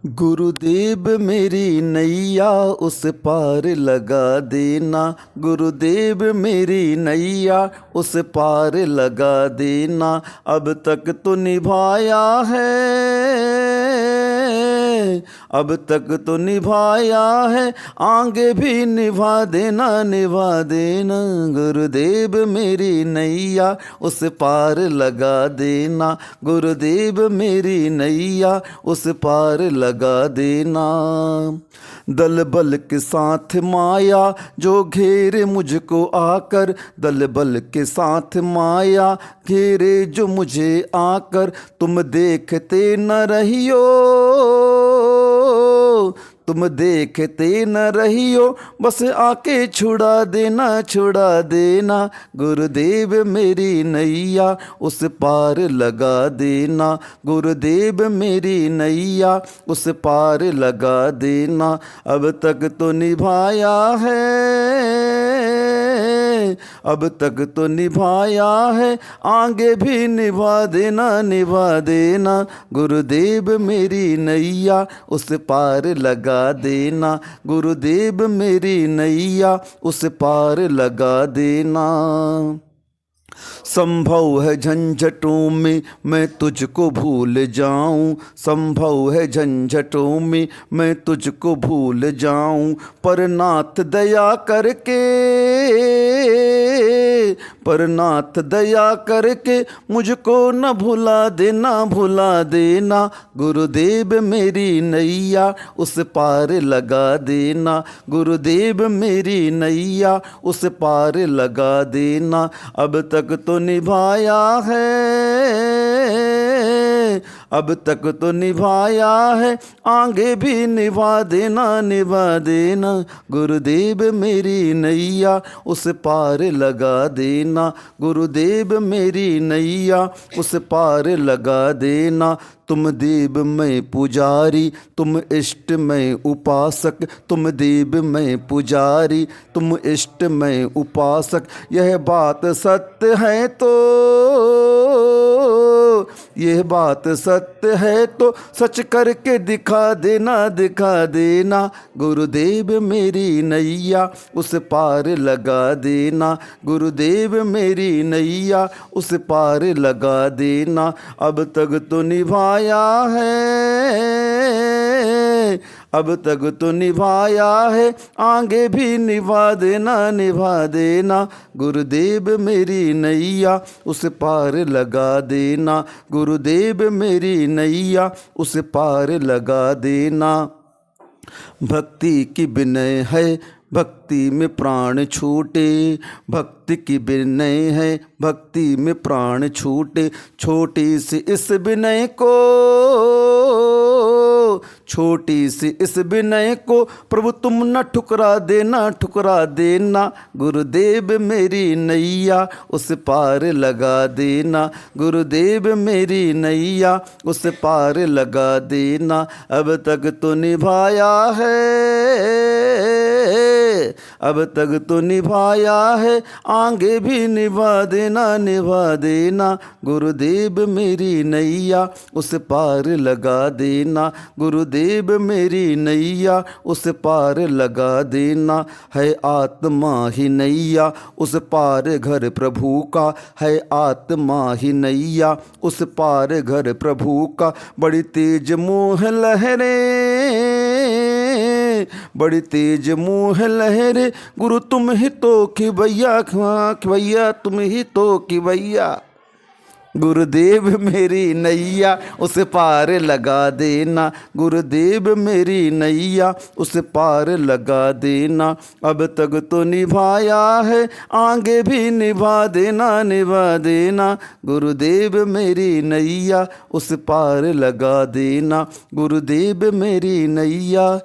गुरुदेव मेरी नैया उस पार लगा देना। गुरुदेव मेरी नैया उस पार लगा देना। अब तक तो निभाया है, अब तक तो निभाया है, आगे भी निभा देना, निभा देना। गुरुदेव मेरी नैया उस पार लगा देना। गुरुदेव मेरी नैया उस पार लगा देना। दल बल के साथ माया जो घेरे मुझको आकर, दल बल के साथ माया घेरे जो मुझे आकर, तुम देखते न रहियो, तुम देखते न रहियो, बस आके छुड़ा देना, छुड़ा देना। गुरुदेव मेरी नैया उस पार लगा देना। गुरुदेव मेरी नैया उस पार लगा देना। अब तक तो निभाया है, अब तक तो निभाया है, आगे भी निभा देना, निभा देना। गुरुदेव मेरी नैया उस पार लगा देना। गुरुदेव मेरी नैया उस पार लगा देना। संभव है झंझटों में मैं तुझको भूल जाऊं, संभव है झंझटों में मैं तुझको भूल जाऊं, पर नाथ दया करके, पर नाथ दया करके मुझको न भुला देना, भुला देना। गुरुदेव मेरी नैया उस पार लगा देना। गुरुदेव मेरी नैया उस पार लगा देना। अब तक तो निभाया है, अब तक तो निभाया है, आगे भी निभा देना, निभा देना। गुरुदेव मेरी नैया उस पार लगा देना। गुरुदेव मेरी नैया उस पार लगा देना। तुम देव मैं पुजारी, तुम इष्ट मैं उपासक, तुम देव मैं पुजारी, तुम इष्ट मैं उपासक। यह बात सत्य है तो, यह बात सत्य है तो सच करके दिखा देना, दिखा देना। गुरुदेव मेरी नैया उस पार लगा देना। गुरुदेव मेरी नैया उस पार लगा देना। अब तक तो निभाया है, अब तक तो निभाया है, आगे भी निभा देना, निभा देना। गुरुदेव मेरी नैया उस पार लगा देना। गुरुदेव मेरी नैया उस पार लगा देना। भक्ति की विनय है, भक्ति में प्राण छूटे, भक्ति की विनय है, भक्ति में प्राण छूटे। छोटी सी इस विनय को, छोटी सी इस विनय को प्रभु तुम न ठुकरा देना, ठुकरा देना। गुरुदेव मेरी नैया उस पार लगा देना। गुरुदेव मेरी नैया उस पार लगा देना। अब तक तो निभाया है, अब तक तो निभाया है, आगे भी निभा देना, निभा देना। गुरुदेव मेरी नैया उस पार लगा देना। गुरुदेव मेरी नैया उस पार लगा देना। है आत्मा ही नैया उस पार घर प्रभु का, है आत्मा ही नैया उस पार घर प्रभु का। बड़ी तेज मोह लहरें, बड़ी तेज मोह लहरे, गुरु तुम ही तो कि भैया, भैया तुम ही तो कि भैया। गुरुदेव मेरी नैया उस पार लगा देना। गुरुदेव मेरी नैया उस पार लगा देना। अब तक तो निभाया है, आगे भी निभा देना, निभा देना। गुरुदेव मेरी नैया उस पार लगा देना। गुरुदेव मेरी नैया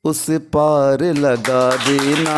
उस पार लगा देना।